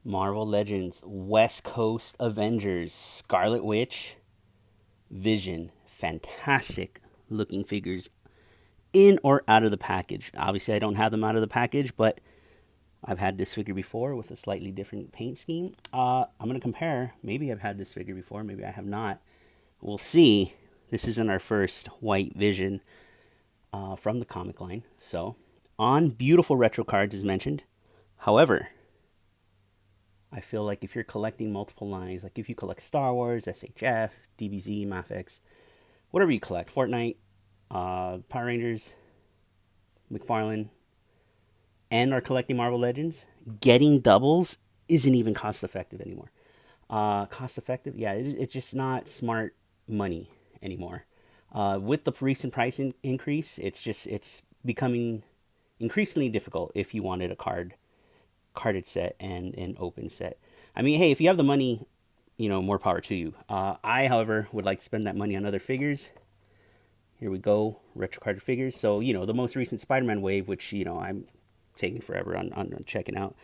Marvel Legends, West Coast Avengers, Scarlet Witch, Vision. Fantastic looking figures in or out of the package. Obviously, I don't have them out of the package, but I've had this figure before with a slightly different paint scheme. I'm going to compare. Maybe I've had this figure before. Maybe I have not. We'll see. This isn't our first white Vision from the comic line. So, on beautiful retro cards as mentioned. However, I feel like if you're collecting multiple lines, like if you collect Star Wars, SHF, DBZ, Mafex, whatever you collect, Fortnite, Power Rangers, McFarlane, and are collecting Marvel Legends, getting doubles isn't even cost effective anymore. Cost effective? Yeah, it's just not smart money anymore. With the recent price increase, it's becoming increasingly difficult if you wanted a carded set and an open set. I mean, hey, if you have the money, more power to you. I, however, would like to spend that money on other figures. Here we go, retro carded figures. So, the most recent Spider-Man wave, which, I'm taking forever on checking out.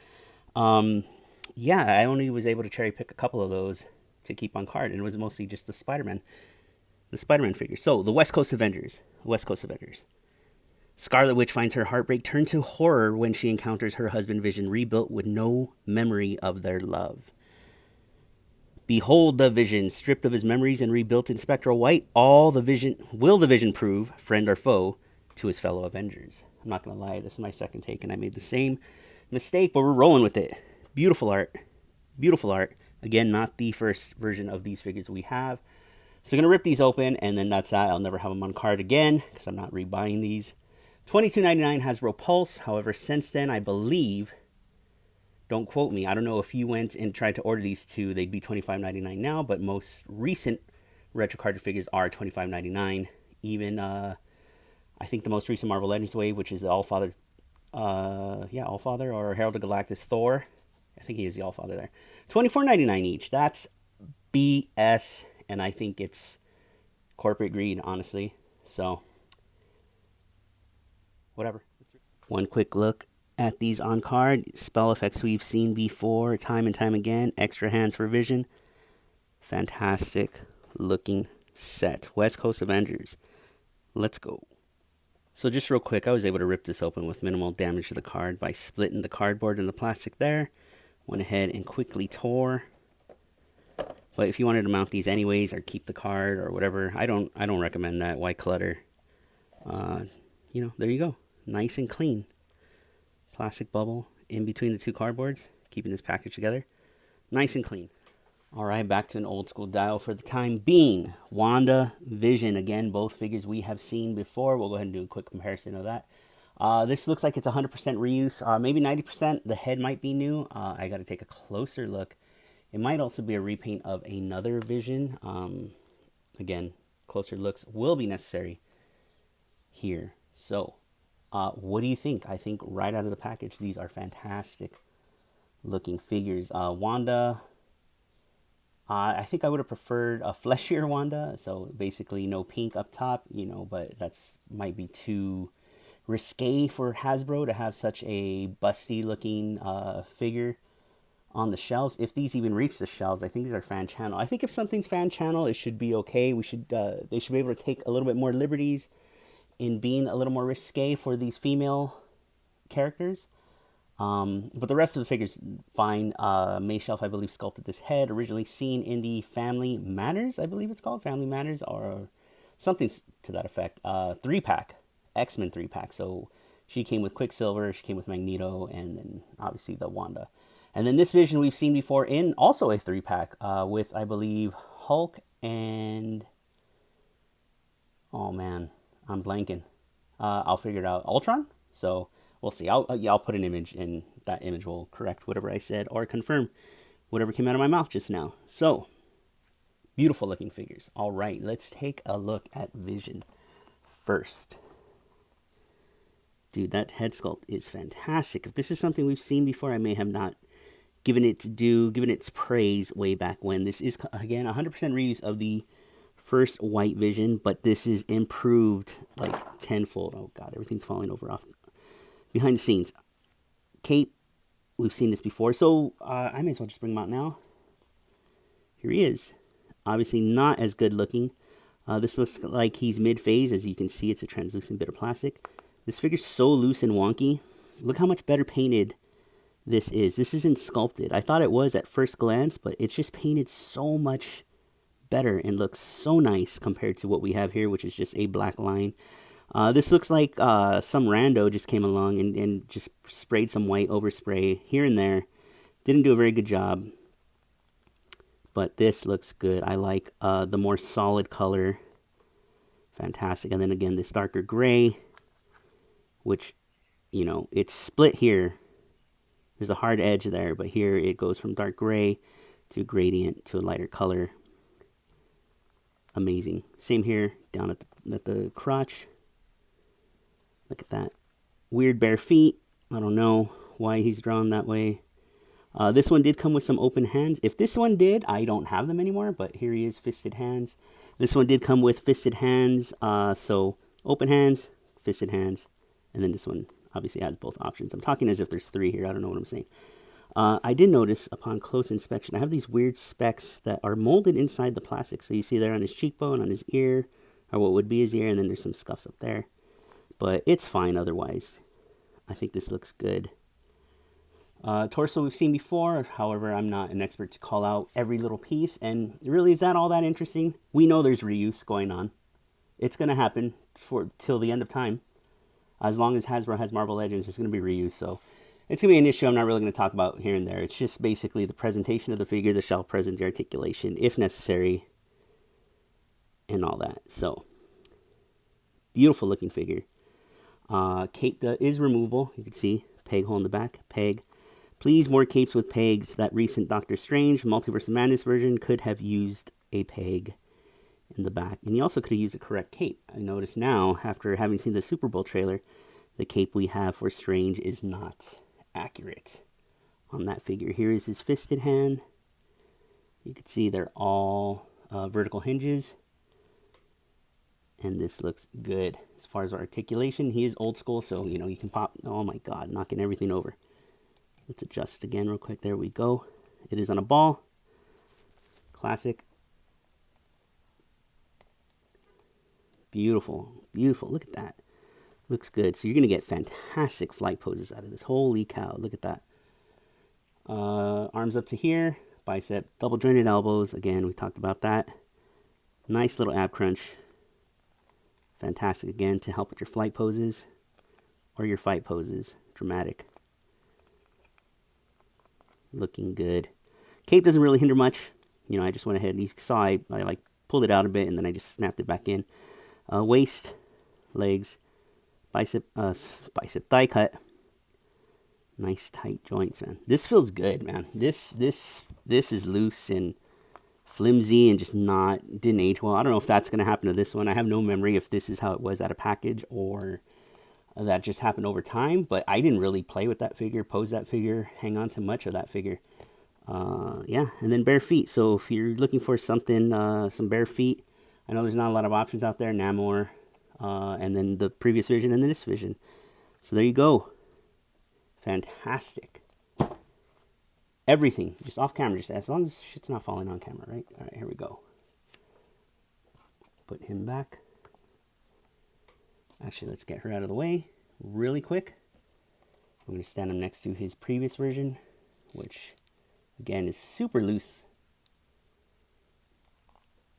I only was able to cherry pick a couple of those to keep on card, and it was mostly just the Spider-Man figure. So, the West Coast Avengers. Scarlet Witch finds her heartbreak turn to horror when she encounters her husband Vision rebuilt with no memory of their love. Behold the Vision, stripped of his memories and rebuilt in spectral white. Will the Vision prove, friend or foe, to his fellow Avengers? I'm not going to lie, this is my second take, and I made the same mistake, but we're rolling with it. Beautiful art. Again, not the first version of these figures we have. So I'm going to rip these open, and then that's that. I'll never have them on card again, because I'm not rebuying these. $22.99 Hasbro Pulse. However, since then, I believe, don't quote me, I don't know if you went and tried to order these two, they'd be $25.99 now, but most recent retro carded figures are $25.99. Even, I think the most recent Marvel Legends wave, which is Allfather, Allfather, or Herald of Galactus Thor. I think he is the Allfather there. $24.99 each. That's BS, and I think it's corporate greed, honestly. So, whatever. One quick look at these on card. Spell effects we've seen before, time and time again. Extra hands for Vision. Fantastic looking set. West Coast Avengers. Let's go. So just real quick, I was able to rip this open with minimal damage to the card by splitting the cardboard and the plastic there. Went ahead and quickly tore. But if you wanted to mount these anyways or keep the card or whatever, I don't recommend that. Why clutter? There you go. Nice and clean. Plastic bubble in between the two cardboards, keeping this package together. Nice and clean. All right, back to an old school dial for the time being. Wanda Vision. Again, both figures we have seen before. We'll go ahead and do a quick comparison of that. This looks like it's 100% reuse. Maybe 90%. The head might be new. I got to take a closer look. It might also be a repaint of another Vision. Again, closer looks will be necessary here. So, what do you think? I think right out of the package, these are fantastic looking figures. Wanda, I think I would have preferred a fleshier Wanda. So basically no pink up top, but that's might be too risque for Hasbro to have such a busty looking figure on the shelves. If these even reach the shelves, I think these are fan channel. I think if something's fan channel, it should be okay. They should be able to take a little bit more liberties in being a little more risque for these female characters. But the rest of the figures, fine. May Shelf, I believe, sculpted this head, originally seen in the Family Matters, I believe it's called, Family Matters, or something to that effect. 3-pack, X-Men 3-pack. So she came with Quicksilver, she came with Magneto, and then obviously the Wanda. And then this Vision we've seen before in also a 3-pack with, I believe, Hulk and... Oh, man. I'm blanking. I'll figure it out. Ultron? So we'll see. I'll put an image, and that image will correct whatever I said or confirm whatever came out of my mouth just now. So, beautiful looking figures. All right, let's take a look at Vision first. Dude, that head sculpt is fantastic. If this is something we've seen before, I may have not given it its praise way back when. This is, again, 100% reuse of the first white Vision, but this is improved like tenfold. Oh god, everything's falling over off behind the scenes. Cape, We've seen this before, so I may as well just bring him out now. Here he is. Obviously not as good looking. This looks like he's mid-phase. As you can see, it's a translucent bit of plastic. This figure's so loose and wonky. Look how much better painted this is. This isn't sculpted. I thought it was at first glance, but it's just painted so much better and looks so nice compared to what we have here, which is just a black line. This looks like some rando just came along and just sprayed some white overspray here and there. Didn't do a very good job. But this looks good. I like the more solid color. Fantastic. And then again, this darker gray, which, you know, it's split here. There's a hard edge there, but here it goes from dark gray to gradient to a lighter color. Amazing. Same here, down at the crotch. Look at that. Weird bare feet. I don't know why he's drawn that way. This one did come with some open hands. If this one did, I don't have them anymore, but here he is, fisted hands. This one did come with fisted hands, so open hands, fisted hands, and then this one obviously has both options. I'm talking as if there's three here. I don't know what I'm saying. I did notice upon close inspection, I have these weird specks that are molded inside the plastic. So you see there on his cheekbone, on his ear, or what would be his ear, and then there's some scuffs up there. But it's fine otherwise. I think this looks good. Torso we've seen before, however, I'm not an expert to call out every little piece, and really, is that all that interesting? We know there's reuse going on. It's going to happen till the end of time. As long as Hasbro has Marvel Legends, there's going to be reuse, so it's going to be an issue I'm not really going to talk about here and there. It's just basically the presentation of the figure, the shelf present, the articulation, if necessary, and all that. So, beautiful looking figure. Cape is removable. You can see, peg hole in the back, peg. Please, more capes with pegs. That recent Doctor Strange Multiverse of Madness version could have used a peg in the back. And you also could have used a correct cape. I notice now, after having seen the Super Bowl trailer, the cape we have for Strange is not accurate on that figure. Here is his fisted hand. You can see they're all vertical hinges. And this looks good. As far as articulation, he is old school, so, you know, you can pop. Oh my God, knocking everything over. Let's adjust again real quick. There we go. It is on a ball. Classic. Beautiful. Beautiful. Look at that. Looks good. So you're going to get fantastic flight poses out of this. Holy cow. Look at that. Arms up to here. Bicep. Double jointed elbows. Again, we talked about that. Nice little ab crunch. Fantastic again to help with your flight poses or your fight poses. Dramatic. Looking good. Cape doesn't really hinder much. You know, I just went ahead and you saw I like pulled it out a bit and then I just snapped it back in. Waist, legs, bicep thigh cut. Nice tight joints, man. This feels good, man. This is loose and flimsy and just didn't age well. I don't know if that's gonna happen to this one. I have no memory if this is how it was at a package or that just happened over time, but I didn't really play with that figure, pose that figure, hang on to much of that figure. Yeah, and then bare feet. So if you're looking for something, some bare feet, I know there's not a lot of options out there. Namor, and then the previous Vision, and then this Vision. So there you go. Fantastic. Everything, just off camera, just as long as shit's not falling on camera, right? All right, here we go. Put him back. Actually, let's get her out of the way really quick. I'm going to stand him next to his previous version, which, again, is super loose.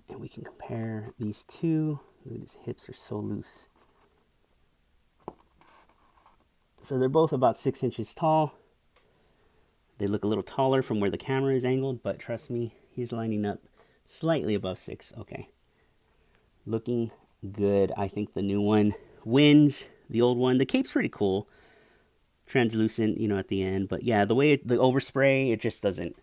And we can compare these two. Look at his hips are so loose. So they're both about 6 inches tall. They look a little taller from where the camera is angled, but trust me, he's lining up slightly above 6. Okay. Looking good. I think the new one wins the old one. The cape's pretty cool. Translucent, you know, at the end. But yeah, the way the overspray, it just doesn't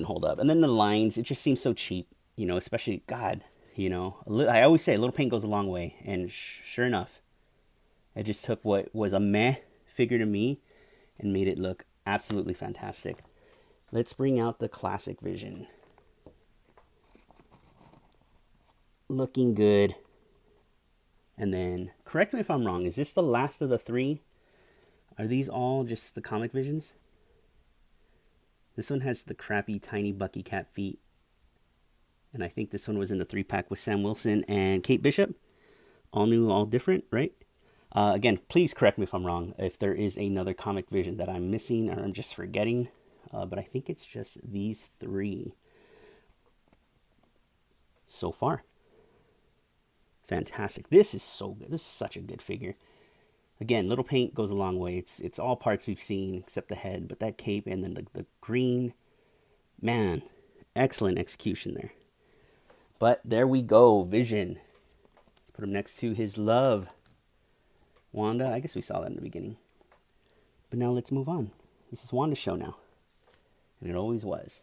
hold up. And then the lines, it just seems so cheap, you know, especially, God, you know, I always say a little paint goes a long way. And sure enough, I just took what was a meh figure to me and made it look absolutely fantastic. Let's bring out the classic Vision. Looking good. And then, correct me if I'm wrong, is this the last of the 3? Are these all just the comic Visions? This one has the crappy, tiny Bucky Cat feet. And I think this one was in the 3-pack with Sam Wilson and Kate Bishop. All new, all different, right? Again, please correct me if I'm wrong. If there is another comic Vision that I'm missing or I'm just forgetting. But I think it's just these 3 so far. Fantastic. This is so good. This is such a good figure. Again, little paint goes a long way. It's all parts we've seen except the head. But that cape and then the green. Man, excellent execution there. But there we go, Vision. Let's put him next to his love, Wanda. I guess we saw that in the beginning. But now let's move on. This is Wanda's show now. And it always was.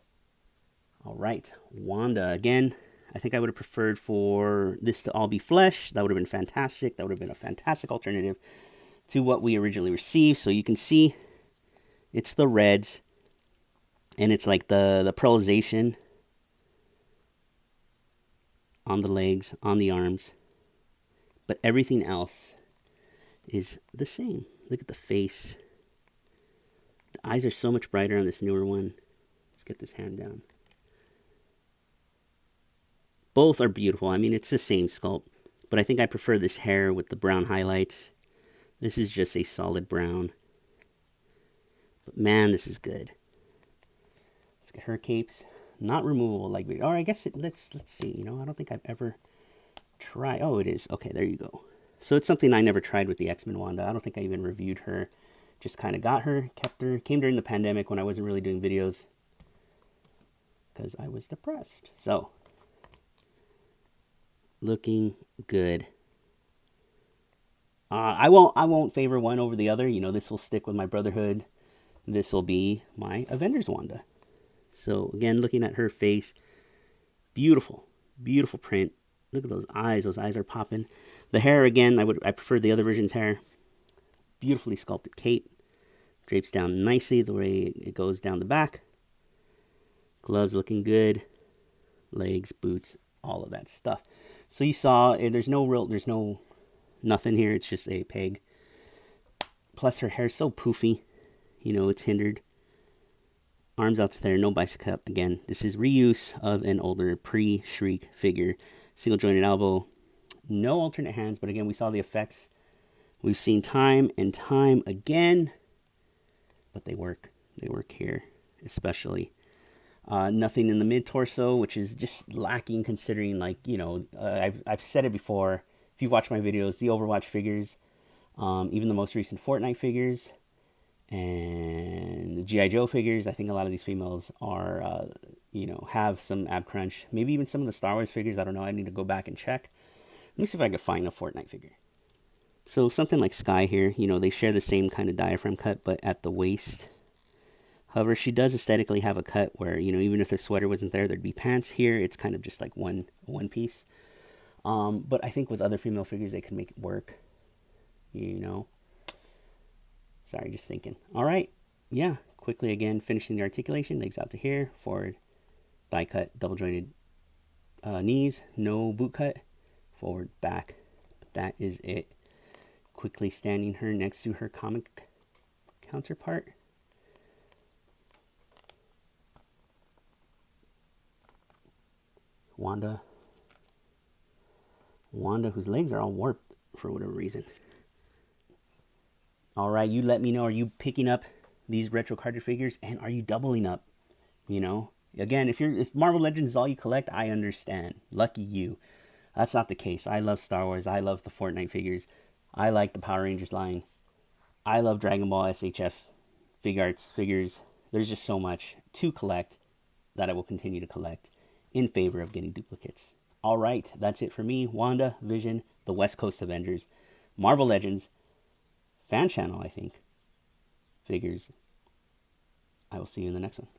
All right, Wanda. Again, I think I would have preferred for this to all be flesh. That would have been fantastic. That would have been a fantastic alternative to what we originally received. So you can see it's the reds. And it's like the pearlization on the legs, on the arms. But everything else is the same. Look at the face. The eyes are so much brighter on this newer one. Let's get this hand down. Both are beautiful. I mean, it's the same sculpt. But I think I prefer this hair with the brown highlights. This is just a solid brown. But man, this is good. Let's get her capes. Not removable like we... Or I guess let's see. You know, I don't think I've ever tried... Oh, it is. Okay, there you go. So it's something I never tried with the X-Men Wanda. I don't think I even reviewed her. Just kind of got her, kept her. Came during the pandemic when I wasn't really doing videos. Because I was depressed. So, looking good. I won't favor one over the other. You know, this will stick with my Brotherhood. This will be my Avengers Wanda. So, again, looking at her face. Beautiful. Beautiful print. Look at those eyes. Those eyes are popping. The hair, again, I prefer the other version's hair. Beautifully sculpted cape. Drapes down nicely the way it goes down the back. Gloves looking good. Legs, boots, all of that stuff. So you saw, there's nothing here. It's just a peg. Plus her hair's so poofy. You know, it's hindered. Arms out to there, no bicep cup. Again, this is reuse of an older pre-Shriek figure. Single jointed elbow. No alternate hands, but again, we saw the effects. We've seen time and time again. But they work. They work here, especially. Nothing in the mid-torso, which is just lacking considering, like, you know, I've said it before. If you've watched my videos, the Overwatch figures, even the most recent Fortnite figures, and the G.I. Joe figures, I think a lot of these females are, you know, have some ab crunch. Maybe even some of the Star Wars figures, I don't know. I need to go back and check. Let me see if I can find a Fortnite figure. So something like Sky here, you know, they share the same kind of diaphragm cut, but at the waist. However, she does aesthetically have a cut where, you know, even if the sweater wasn't there, there'd be pants here. It's kind of just like one piece. But I think with other female figures, they can make it work. You know. Sorry, just thinking. All right. Yeah. Quickly again, finishing the articulation. Legs out to here. Forward. Thigh cut. Double jointed knees. No boot cut. Forward. Back. That is it. Quickly standing her next to her comic counterpart. Wanda, whose legs are all warped for whatever reason. All right, you let me know. Are you picking up these retro carded figures, and are you doubling up? You know, again, if Marvel Legends is all you collect, I understand. Lucky you. That's not the case. I love Star Wars. I love the Fortnite figures. I like the Power Rangers line. I love Dragon Ball SHF figures. There's just so much to collect that I will continue to collect in favor of getting duplicates. All right, that's it for me. Wanda Vision, the West Coast Avengers, Marvel Legends, fan channel, I think, figures. I will see you in the next one.